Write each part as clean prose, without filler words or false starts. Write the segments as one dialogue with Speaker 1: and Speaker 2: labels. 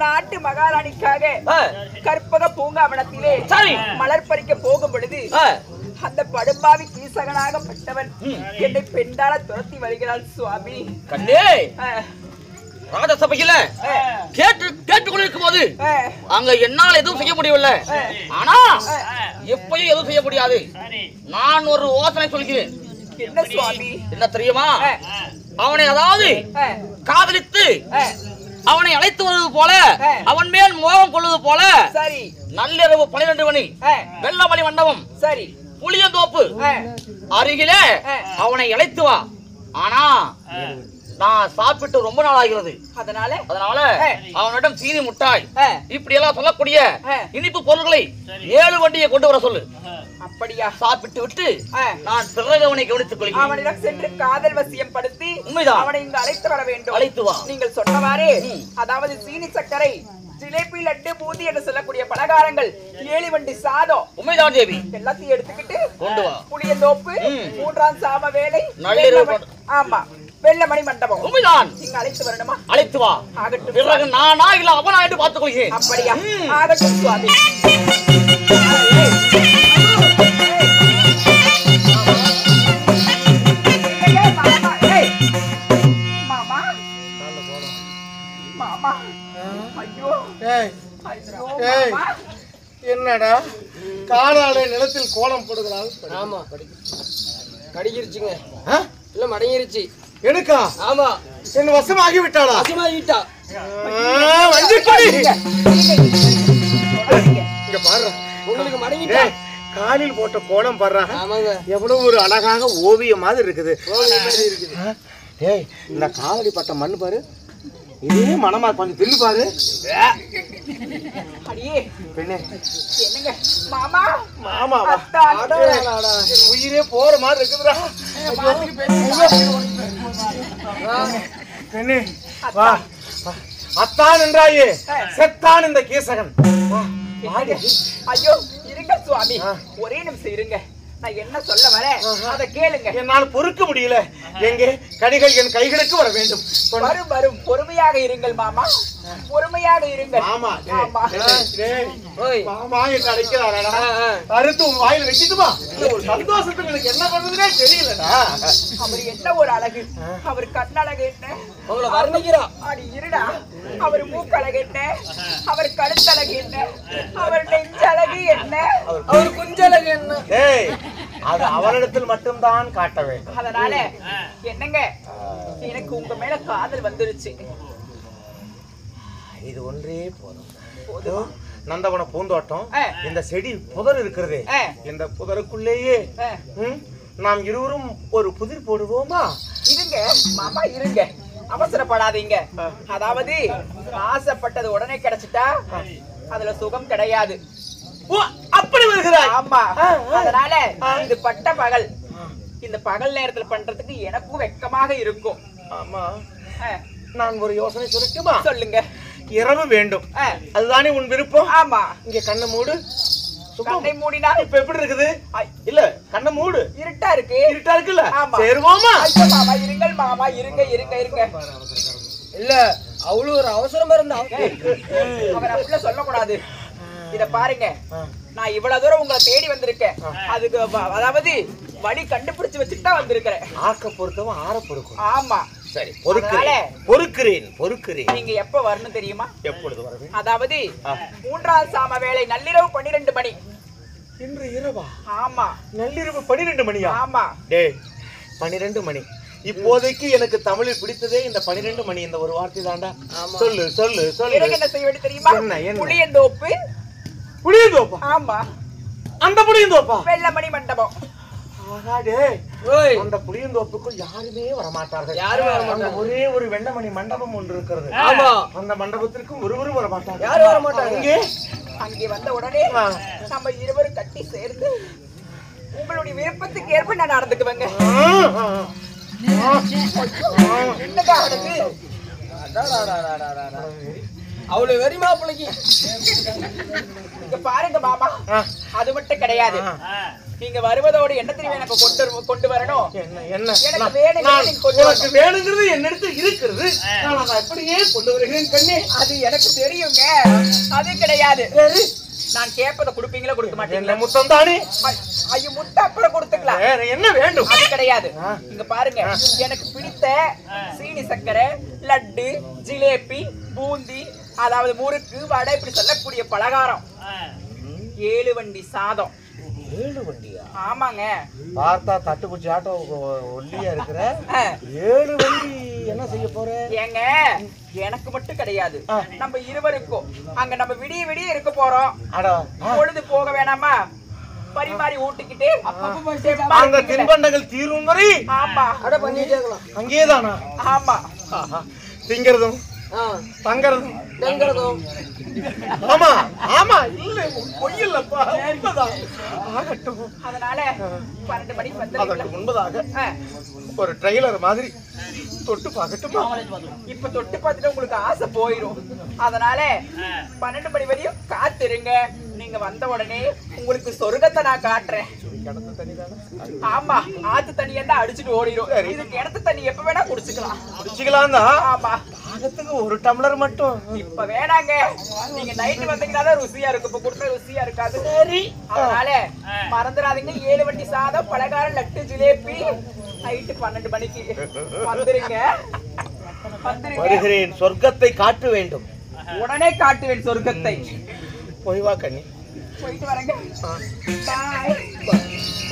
Speaker 1: நாட்டு மகாராணிக்காக கற்பக பூங்காவனத்திலே மலர் பறிக்க போகும் பொழுது அந்த படும்பாவி கீசகனாகப்பட்டவன் என்னை பெண்டால துரத்தி வருகிறாள் சுவாமி.
Speaker 2: கண்ணே, ராஜசபையில கேட்டு கொண்டிருக்கும் போது அங்க என்னால எதுவும் செய்ய முடியவில்லை. ஆனா எப்பயும் எதுவும் செய்ய முடியாது. நான் ஒரு யோசனை சொல்கிறேன்.
Speaker 1: என்ன சுவாமி?
Speaker 2: என்ன தெரியுமா? அவனை அதாவது காதலித்து அவனை அழைத்து வருவது போல, அவன் மேல் மோகம் கொள்வது போல,
Speaker 1: சரி,
Speaker 2: நள்ளிரவு 12 மணி வெள்ளமணி மண்டபம், சரி, புளியந்தோப்பு அருகிலே அவனை அழைத்து வா. ஆனா நான் சாப்பிட்டு ரொம்ப நாள் ஆகிறது. அதனால அவனிடம் சீனி முட்டாய் இப்படி எல்லாம் சொல்லக்கூடிய இனிப்பு பொருட்களை 7 வண்டியை கொண்டு வர சொல்லு.
Speaker 1: அப்படியா?
Speaker 2: சாப்பிட்டு விட்டு நான் பிறகு அவனை கவனித்துக் கொள்கிறேன்.
Speaker 1: அவனிடம் சென்று காதல் வசியம் படுத்தி அவனை இங்கு அழைத்து வர வேண்டும்.
Speaker 2: அழைத்து வா.
Speaker 1: நீங்கள் சொன்னவாறு அதாவது சீனி சர்க்கரை, ஜிலேபி, லட்டு, பூந்தி என்று சொல்லக்கூடிய பலகாரங்கள், 7 வண்டி சாதம்,
Speaker 2: உண்மைதான் தேவி,
Speaker 1: எல்லாத்தையும் எடுத்துக்கிட்டு
Speaker 2: கொண்டு வா.
Speaker 1: புளியந்தோப்பு 3ஆம் சாம வேலை, ஆமா, வெள்ளமணி மண்டபம்,
Speaker 2: உண்மைதான்.
Speaker 1: இங்க அழைத்து வரணுமா?
Speaker 2: அழைத்து வா.
Speaker 1: ஆகட்டும்.
Speaker 2: பிறகு நானா இல்ல அவனா என்று பார்த்துக் கொள்கிறேன்.
Speaker 1: அப்படியா? ஆகட்டும் சுவாமி.
Speaker 3: என்னடா காலால நிலத்தில் கோலம் போடுகிறாள்?
Speaker 4: ஆமா, கடிகிருச்சுங்க. இல்ல மடங்கிருச்சு.
Speaker 3: எனக்கா?
Speaker 4: ஆமா.
Speaker 3: என்ன வசமாகி விட்டாளா?
Speaker 4: வசமாகிட்டா.
Speaker 3: இங்க பாரு,
Speaker 4: உங்களுக்கு மடங்கிட்டா.
Speaker 3: காலில் போட்ட கோலம் பாரு. எவ்வளவு ஒரு அழகாக ஓவியம் மாதிரி இருக்குது. இந்த காலடி பட்ட மண்ணு பாரு, இதே மனமா கொஞ்சம் தின்னு பாரு.
Speaker 1: என்னங்க மாமா?
Speaker 3: மாமாவா? உயிரே போற மாதிரி இருக்குதுடா. வா, அத்தான் என்றாயே, செத்தான் இந்த கீசகன்.
Speaker 1: ஐயோ இருங்க சுவாமி, ஒரே நிமிஷம் இருங்க. நான் என்ன சொல்ல வரேன் அதை கேளுங்க.
Speaker 3: என்னால் பொறுக்க முடியல. எங்கே கனிகள் என் கைகளுக்கு வர வேண்டும்.
Speaker 1: வரும் வரும், பொறுமையாக இருங்கள் மாமா, பொறுமையாக இருங்கள்.
Speaker 3: மாமா மாமா என்று அழைக்கிறாரா? அறுத்து உன் வாயில வச்சுட்டுமா? ஒரு சந்தோஷத்துக்கு எனக்கு என்ன பண்றதுன்னே தெரியலடா.
Speaker 1: அவர் என்ன ஒரு அழகு, அவர் கண்ணழகு என்ன,
Speaker 4: உங்களை வர்ணிக்கிறா.
Speaker 1: அடி இருடா, அவர் மூக்கழகு என்ன, அவர் கழுத்தழகு என்ன, அவர் நெஞ்சழகு என்ன, அவர் குஞ்சழகு என்ன,
Speaker 3: அது அவரிடத்தில் மட்டும்தான் காட்ட வேண்டும்.
Speaker 1: அதனால என்னங்க, எனக்கு உங்க மேல காதல் வந்துருச்சு.
Speaker 3: இது ஒன்றே போதும். நந்தவன பூந்தோட்டம், இந்த செடி புதர் இருக்கிறது, இந்த புதருக்குள்ளேயே நாம் இருவரும் ஒரு புதிர் போடுவோமா?
Speaker 1: இருங்க மாமா, இருங்க, அவசரப்படாதீங்க. அதாவது ஆசைப்பட்டது உடனே கிடைச்சிட்டா அதுல சுகம் கிடையாது.
Speaker 3: அப்படி வருகிறாய்?
Speaker 1: ஆமா. அதனால இது பட்ட பகல், இந்த பகல் நேரத்துல பண்றதுக்கு எனக்கும் வெக்கமாக இருக்கும்.
Speaker 3: ஆமா, நான் ஒரு யோசனை சொல்லட்டுமா?
Speaker 1: சொல்லுங்க.
Speaker 3: இரவு வேண்டும். அதுதானே உன் விருப்பம்?
Speaker 1: ஆமா.
Speaker 3: இங்க கண்ணை மூடு.
Speaker 1: கண்ணை மூடினா
Speaker 3: இப்ப எப்படி இருக்குது? இல்ல கண்ணை மூடு.
Speaker 1: இருட்டா இருக்கு.
Speaker 3: இருட்டா இருக்குல்ல?
Speaker 1: ஆமா.
Speaker 3: சேருவோமா?
Speaker 1: ஐயோ மாமா இருங்கள் மாமா, இருங்க இருங்க இருங்க.
Speaker 4: இல்ல அவ்வளவு ஒரு அவசரமா இருந்தா
Speaker 1: அவர் அப்படியே சொல்லக்கூடாது. இத பாருங்க, நான் இவ்வளவு தூரம் உங்களை தேடி வந்திருக்கேன். அதுக்கு அதாவது வழி கண்டுபிடிச்சு வச்சுட்டு தான் வந்திருக்கிறேன்.
Speaker 3: ஆக்க பொறுத்தவன் ஆற பொறுக்கும்.
Speaker 1: ஆமா.
Speaker 3: சரி, பொறுக்கிறேன்.
Speaker 1: நீங்க எப்ப வரணும் தெரியுமா?
Speaker 3: எப்பொழுது வரணும்?
Speaker 1: அதாவது 3ஆம் சாம வேளை நள்ளிரவு 12 மணி.
Speaker 3: இன்று இரவா?
Speaker 1: ஆமா.
Speaker 3: நள்ளிரவு 12 மணியா?
Speaker 1: ஆமா.
Speaker 3: டேய் 12 மணி. இப்போதைக்கு எனக்கு தமிழில் பிடித்ததே இந்த 12 மணி இந்த ஒரு வார்த்தை தான்டா. சொல்லு சொல்லு சொல்லு.
Speaker 1: எனக்கு என்ன செய்ய வேண்டிய தெரியுமா? புளியந்தோப்பு.
Speaker 3: புளியந்தோப்பா?
Speaker 1: ஆமா.
Speaker 3: அந்த புளியந்தோப்பா?
Speaker 1: வெள்ளமணி மண்டபம்.
Speaker 3: அந்த புளியந்தோப்புக்குள் யாருமே வரமாட்டார்கள்.
Speaker 4: யாரும் வரமாட்டாங்க.
Speaker 3: ஒரே ஒரு வெள்ளமணி மண்டபம் ஒன்று இருக்கிறது.
Speaker 4: ஆமா.
Speaker 3: அந்த மண்டபத்திற்கும் ஒருவரும் வரமாட்டாங்க.
Speaker 4: யாரும் வரமாட்டாங்க.
Speaker 1: அங்கே வந்த உடனே நம்ம இருவரும் கட்டி சேர்ந்து உங்களுடைய விருப்பத்துக்கு ஏற்ப நான் நடந்துக்குவேங்க. என்னடா நடக்கு?
Speaker 4: அவ்வளவு வெறி மாப்பிளைக்கு.
Speaker 1: இங்க பாருங்க மாமா, அது மட்டும் கிடையாது. நீங்க வருவதோடு என்ன தெரியும் எனக்கு கொண்டு வரணும். எனக்கு
Speaker 3: வேணுங்கிறது என்னிடத்தில் இருக்கிறது. நான் எப்படியே கொண்டு வருகிறேன் கண்ணே.
Speaker 1: அது எனக்கு தெரியுங்க. அது கிடையாது. நான் கேட்பதை கொடுப்பீங்களா கொடுக்க மாட்டீங்களா?
Speaker 3: முத்தம் தானே.
Speaker 1: ஐயோ முட்டை அப்புறம் கொடுத்துக்கலாம்.
Speaker 3: என்ன வேண்டும்?
Speaker 1: அது கிடையாது. இங்க பாருங்க, எனக்கு பிடித்த சீனி சக்கரை, லட்டு, ஜிலேபி, பூந்தி, அதாவது முறுக்கு, வடை, இப்படி சொல்லக்கூடிய பலகாரம், 7 வண்டி சாதம்.
Speaker 3: 7 வண்டியா?
Speaker 1: ஆமாங்க.
Speaker 3: பார்த்தா தட்டுக்குச்சி ஆட்டோ ஒல்லியா இருக்கிற 7 வண்டி என்ன செய்ய போற?
Speaker 1: ஏங்க எனக்கு மட்டும் கிடையாது, நம்ம இருவருக்கும். அங்க நம்ம விடிய விடிய இருக்க போறோம். பொழுது போக வேணாமா? பரிமாறி ஊட்டிக்கிட்டு
Speaker 3: அங்க தின்பண்டங்கள் தீரும் வரை.
Speaker 1: ஆமா.
Speaker 4: அட பண்ணிட்டே இருக்கலாம்.
Speaker 3: அங்கேதானா?
Speaker 1: ஆமா.
Speaker 3: திங்கிறதும் தங்கறதும்
Speaker 4: தங்கறதும்.
Speaker 3: ஆமா ஆமா. இல்ல பொய் இல்லப்பா, உண்மைதான். ஆகட்டும்.
Speaker 1: அதனால 12 மணிக்கு வந்து
Speaker 3: அதற்கு முன்பதாக ஒரு ட்ரெய்லர் மாதிரி தொட்டு பார்க்கட்டுமா?
Speaker 1: இப்ப தொட்டு பார்த்துட்டு உங்களுக்கு ஆசை போயிடும். அதனால 12 மணி வரையும் காத்திருங்க. நீங்க வந்த உடனே உங்களுக்கு சொர்க்கத்தை நான் காட்டுறேன். ஆமா, ஆத்து தண்ணி என்ன அடிச்சுட்டு ஓடிடும். இது கிணத்து தண்ணி எப்ப வேணா குடிச்சுக்கலாம்
Speaker 3: தான்.
Speaker 1: ஆமா.
Speaker 3: ஒரு டம்ளர் மட்டும்
Speaker 1: இப்ப வேணாங்க. நீங்க நைட்டு வந்தீங்கன்னா ருசியா இருக்கும். இப்ப கொடுத்தா ருசியா இருக்காது. சரி, அதனால மறந்துடாதீங்க. 7 வண்டி சாதம், பலகாரம், லட்டு, ஜிலேபி. நைட்டு 12 மணிக்கு வந்துருங்க.
Speaker 3: வருகிறேன். சொர்க்கத்தை காட்ட வேண்டும்.
Speaker 1: உடனே காட்டுவேன் சொர்க்கத்தை.
Speaker 3: போய் வா கண்ணி.
Speaker 1: போயிட்டு வரேங்க.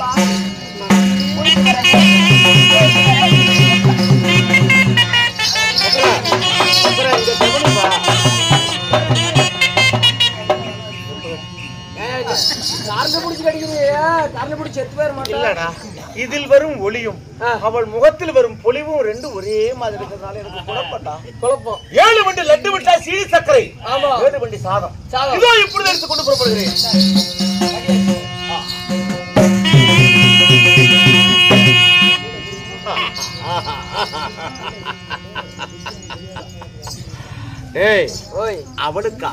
Speaker 1: பாய்.
Speaker 3: இல்லடா, இதில் வரும் ஒளியும் அவள் முகத்தில் வரும் பொலிவும் ரெண்டும் ஒரே மாதிரி இருக்கிறதுனால எனக்கு குழப்பம். 7 வண்டி லட்டு விட்டா சீனி சர்க்கரை. 7 வண்டி சாதம். இதோ இப்பொழுது எடுத்து கொண்டு புறப்படுகிறேன். ஏய் ஓய், அவளுக்கா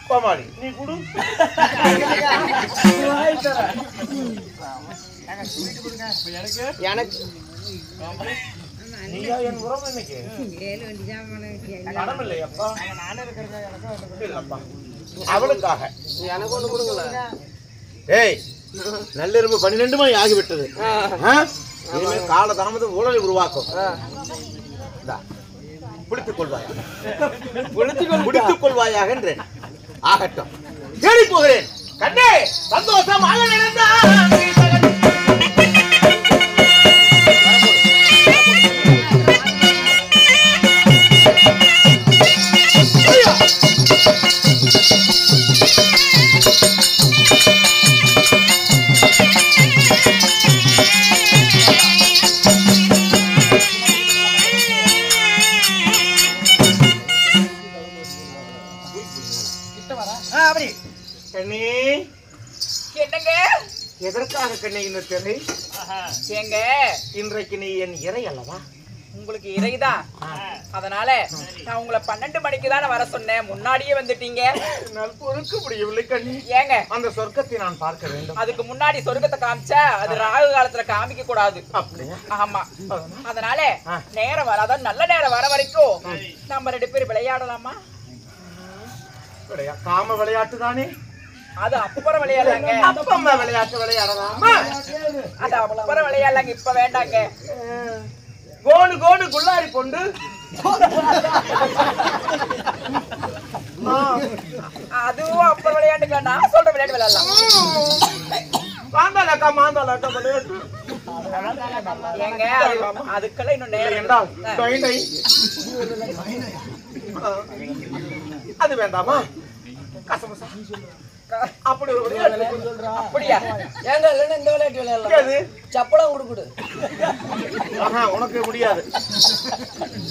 Speaker 3: கோமாளி நீ குடு. எனக்கு நீயா என் உறவு இன்னைக்கு கடமை இல்லையப்பா. இல்லப்பா, அவளுக்காக
Speaker 4: எனக்கு ஒண்ணு கொடுங்கள.
Speaker 3: ஏய், நள்ளிரவு 12 மணி ஆகிவிட்டது. இனிமேல் கால தாமதம் ஊழலை உருவாக்கும். பிடித்துக் கொள்வாயாக என்றேன். ஆகட்டும், தேடி போகிறேன். கண்ணே, சந்தோஷமாக நடந்தா அப்படி கண்ணி
Speaker 1: என்னங்க
Speaker 3: எதற்காக கண்ணி இந்த திரை
Speaker 1: ஏங்க
Speaker 3: இன்றைக்கு நீ என் இறை அல்லவா
Speaker 1: உங்களுக்கு இறைதான் அதனால நான் உங்களை 12 மணிக்கு தானே வர சொன்னேன் முன்னாடியே வந்துட்டீங்க
Speaker 3: என்னால் பொறுக்க முடியவில்லை கண்ணி
Speaker 1: ஏங்க
Speaker 3: அந்த சொர்க்கத்தை நான் பார்க்க வேண்டும்
Speaker 1: அதுக்கு முன்னாடி சொர்க்கத்தை காமிச்சா அது ராகு காலத்துல காமிக்க கூடாது
Speaker 3: அப்படியா
Speaker 1: ஆமா அதனால நேரம் வராதான் நல்ல நேரம் வர வரைக்கும் நம்ம 2 பேரும் விளையாடலாமா
Speaker 3: காம விளையாட்டு தானே
Speaker 1: அது அப்புறம் விளையாடலாங்க
Speaker 3: அப்பம்மா விளையாட்டு விளையாடலாமா
Speaker 1: அது அப்புறம் விளையாடலாங்க இப்ப வேண்டாங்க
Speaker 3: கோடு கோடு குள்ளாரி கொண்டு
Speaker 1: அதுவும் அப்புறம் விளையாட்டுக்கலாம் நான் சொல்ற விளையாட்டு விளையாடலாம்
Speaker 3: மாந்தாளாக்கா மாந்தாளாக்கா விளையாட்டு
Speaker 1: ஏங்க அதுக்கெல்லாம் இன்னும் நேரம்
Speaker 3: என்றால் அது வேண்டாமா கசமசா அப்படி ஒரு விளையாட்டு
Speaker 1: அப்படியா
Speaker 4: ஏங்க இல்லைன்னா இந்த விளையாட்டு விளையாடலாம் சப்பளம் கொடுக்குடு
Speaker 3: உனக்கு முடியாது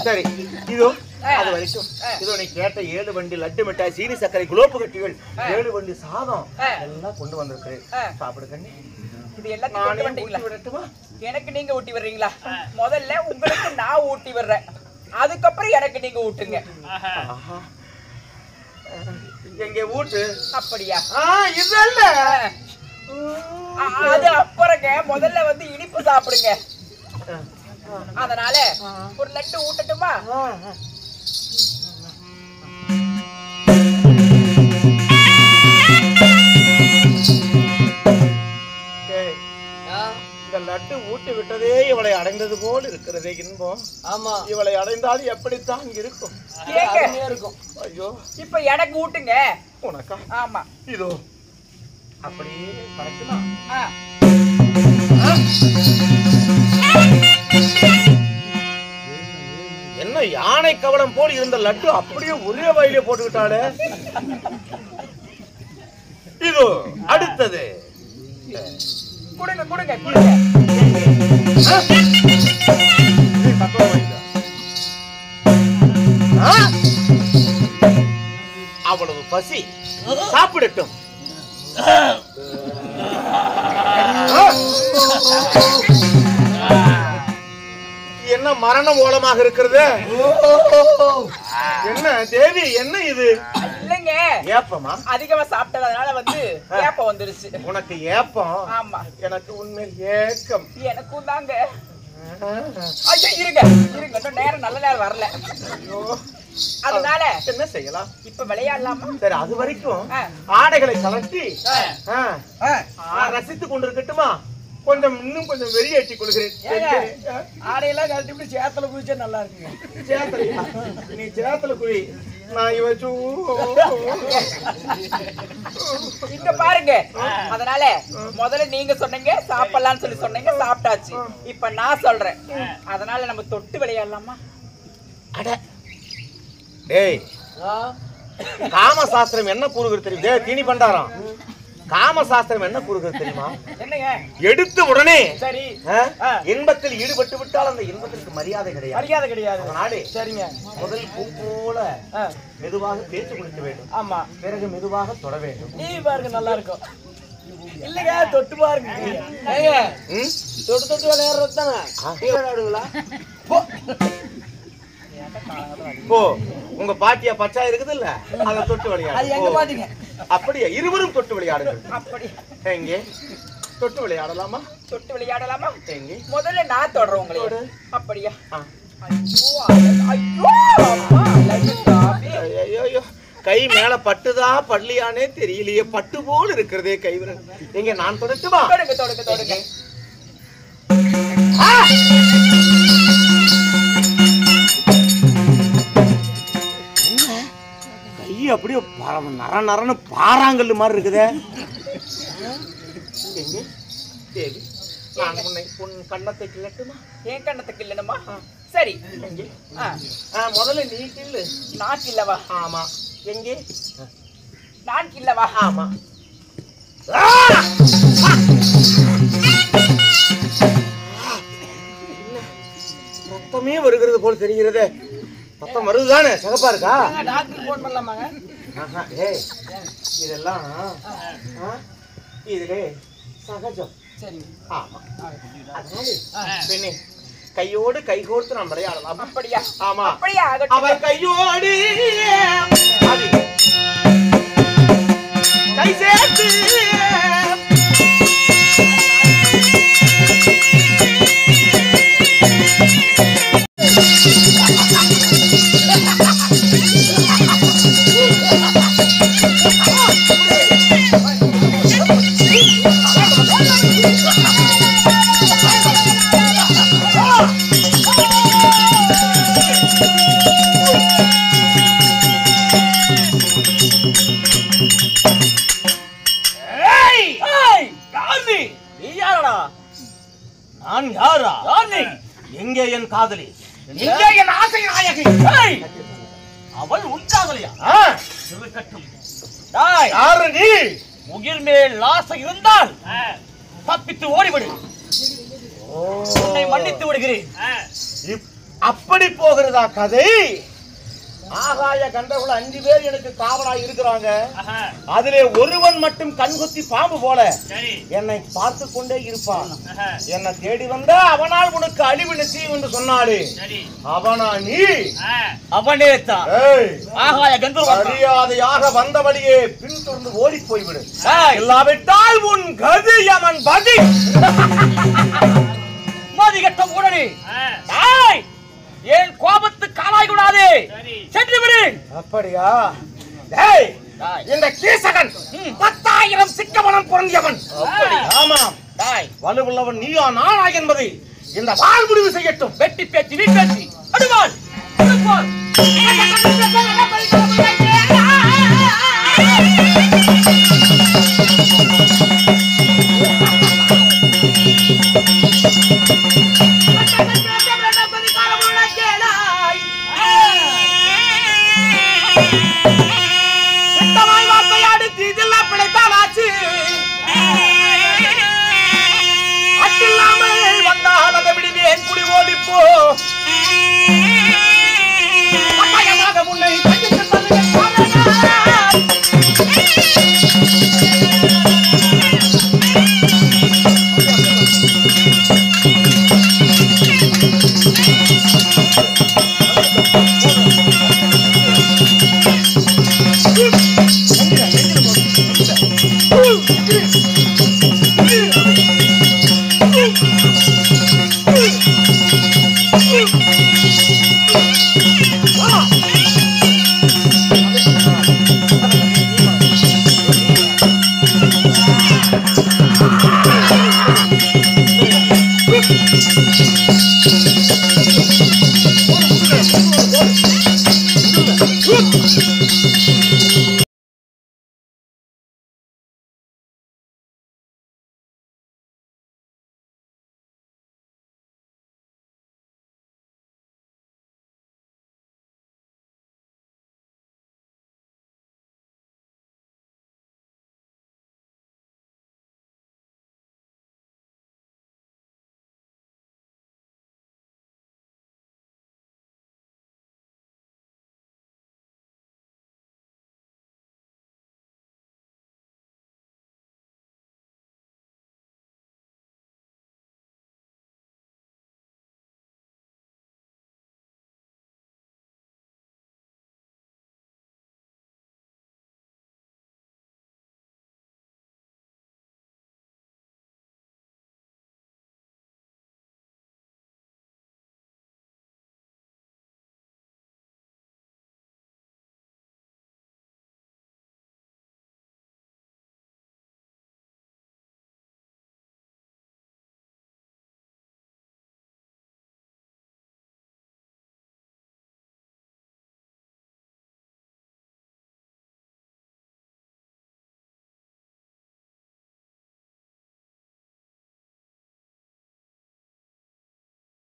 Speaker 3: சரி இதோ அது வரைக்கும் இதோ நீ கேட்ட 7 வண்டி லட்டு மிட்டாய் சீனி சர்க்கரை குலோப்பு கட்டிகள் 7 வண்டி சாதம் எல்லாம் கொண்டு வந்திருக்கிறேன் சாப்பிடு கண்ணி
Speaker 1: இது எல்லாத்தையும் ஊட்டி விடட்டுமா எனக்கு நீங்க ஊட்டி வர்றீங்களா முதல்ல உங்களுக்கு நான் ஊட்டி வர்றேன் அதுக்கப்புறம் எனக்கு நீங்க ஊட்டுங்க
Speaker 3: எங்க ஊட்டு
Speaker 1: அப்படியா
Speaker 3: இதல்ல
Speaker 1: அது அப்புறங்க முதல்ல வந்து இனிப்பு சாப்பிடுங்க அதனால ஒரு லட்டு ஊட்டட்டுமா
Speaker 3: இந்த லட்டு ஊட்டி விட்டதே இவளை அடைந்தது போல் இருக்கிறதே இன்பம்
Speaker 4: ஆமா
Speaker 3: இவளை அடைந்தால் எப்படித்தான் இருக்கும்
Speaker 4: இருக்கும்
Speaker 3: ஐயோ
Speaker 1: இப்ப எனக்கு ஊட்டுங்க
Speaker 3: உனக்கா
Speaker 1: ஆமா
Speaker 3: இதோ அப்படியே கரெக்டுமா என்ன யானை கவலம் போல் இருந்த லட்டு அப்படியே ஒரே வயலே போட்டுக்கிட்டாளே இதோ அடுத்தது
Speaker 1: கொடுங்க கொடுங்க கொடுங்க
Speaker 3: அவ்வளவு பசி சாப்பிடட்டும் என்ன மரணம் ஓலமாக இருக்கிறது என்ன தேவி என்ன இது
Speaker 1: இல்லங்க
Speaker 3: ஏப்பமா
Speaker 1: அதிகமா சாப்பிட்டதுனால வந்து ஏப்பம் வந்துருச்சு
Speaker 3: உனக்கு ஏப்பம்
Speaker 1: ஆமா
Speaker 3: எனக்கு உண்மையில் ஏக்கம்
Speaker 1: எனக்கும் தாங்க ஐயோ இருங்க இருங்க இன்னும் நேரம் நல்ல நேரம் வரல அதனால
Speaker 3: என்ன செய்யலாம்
Speaker 1: இப்ப விளையாடலாமா
Speaker 3: சரி அது வரைக்கும் ஆடைகளை கலட்டி ரசித்துக் கொண்டிருக்கட்டுமா கொஞ்சம் இன்னும் கொஞ்சம் வெறியேற்றி கொள்கிறேன்
Speaker 4: ஆடையெல்லாம் கழட்டி சேத்துல குளிச்சா நல்லா இருக்குங்க
Speaker 3: சேத்தலையா நீ சேத்துல குழி நான்
Speaker 1: இங்க பாருங்க அதனால முதல்ல நீங்க சொன்னீங்க சாப்பிடலாம்னு சொல்லி சொன்னீங்க சாப்பிட்டாச்சு இப்ப நான் சொல்றேன் அதனால நம்ம தொட்டு விளையாடலாமா
Speaker 3: அட டேய் காமசாஸ்திரம் என்ன கூறுகிறது தெரியும் டேய் தீனி பண்டாரம் காமசாஸ்திரம் என்ன கூறுகிறது தெரியுமா
Speaker 1: என்னங்க
Speaker 3: எடுத்த உடனே
Speaker 1: சரி
Speaker 3: இன்பத்தில் ஈடுபட்டு விட்டால் அந்த இன்பத்திற்கு மரியாதை கிடையாது
Speaker 1: மரியாதை கிடையாது
Speaker 3: அதனாலே
Speaker 1: சரிங்க
Speaker 3: முதல் பூ போல மெதுவாக தேய்ச்சி குளிக்க வேண்டும்
Speaker 1: ஆமா
Speaker 3: பிறகு மெதுவாக தொட வேண்டும்
Speaker 1: நீ பாருங்க நல்லா இருக்கும் இல்லங்க தொட்டு பாருங்க
Speaker 4: தொட்டு தொட்டு விளையாடுறது தானே விளையாடுங்களா
Speaker 3: போ உங்க பாட்டியா பச்சா இருக்குது இல்ல அத தொட்டு விளையாடு அப்படியே இருவரும் தொட்டு விளையாடுங்கள்
Speaker 1: அப்படி
Speaker 3: எங்கே தொட்டு விளையாடலாமா
Speaker 1: தொட்டு விளையாடலாமா
Speaker 3: எங்கே
Speaker 1: முதல்ல நான் தொடறேன் உங்களை அப்படியா
Speaker 3: ஐயோ கை மேல பட்டுதா பள்ளியானே தெரியலையே பட்டு போல் இருக்கிறதே கைவிரல் எங்க நான் தொடட்டுமா
Speaker 1: தொடுங்க தொடுங்க தொடுங்க
Speaker 3: கை அப்படியே நர நரன்னு பாறாங்கல்லு மாதிரி இருக்குதே தேவி நான் உன்னை உன் கண்ணத்தை கிள்ளட்டுமா
Speaker 1: என் கண்ணத்தை கிள்ளணுமா சரி
Speaker 3: முதல்ல நீ கிள்ளு
Speaker 1: நான் கிள்ளவா
Speaker 3: ஆமா எங்கே
Speaker 1: நான் கிள்ளவா
Speaker 3: ஆமா ரத்தமே வருகிறது போல் தெரிகிறது ரத்தம் வருதுதானே சகப்பா இருக்கா
Speaker 4: டாக்டர் போன் பண்ணலாமாங்க
Speaker 3: இதெல்லாம் இதுல சகஜம்.
Speaker 4: சரிங்க.
Speaker 3: ஆமா. அதனால பெண்ணே கையோடு கைகோர்த்து நாம் விளையாடலாம்.
Speaker 1: அப்படியா?
Speaker 3: ஆமா.
Speaker 1: அப்படியா?
Speaker 3: அவர் கையோடு கை சேர்த்து நான் யாரா? எங்கே என் காதலி? எங்கே என் ஆசை நாயகி?
Speaker 2: அவள் உன் காதலியா? இருக்கட்டும்.
Speaker 3: யாரு நீ?
Speaker 2: உயிர் மேல் ஆசை இருந்தால் தப்பித்து ஓடிவிடு. உன்னை மன்னித்து விடுகிறேன்.
Speaker 3: அப்படி போகிறதா கதை? ஆகாய கண்டகுல 5 பேர் எனக்கு காவலாய் இருக்கிறாங்க. அதிலே ஒருவன் மட்டும் கண்குத்தி பாம்பு போல என்னை பார்த்து கொண்டே இருப்பான். என்னை தேடி வந்தா அவனால் உனக்கு அழிவு நிச்சயம் என்று சொன்னாலே அவனா நீ?
Speaker 2: அவனே தான் ஆகாய கந்தர்வன்.
Speaker 3: மரியாதையாக வந்த வழியே பின்தொடர்ந்து ஓடி போய்விடு. இல்லாவிட்டால் உன் கதி அவன் பதி.
Speaker 2: மதிகட்ட உடனே ஏன் கோபத்து காலாய் கூடாது, சென்று விடு.
Speaker 3: அப்படியா? இந்த கீசகன் 10,000 சிக்கவனம் பொருந்தியவன். ஆமாம், வலுவுள்ளவன் நீயா நானா என்பதை இந்த வாள் முடிவு செய்யட்டும்.
Speaker 2: வெட்டி பேச்சு வீண் பேச்சு அடுவாள்
Speaker 3: அட்டில்லாமல் வந்தால் அதை விடுவேன் குடி ஓடிப்போ.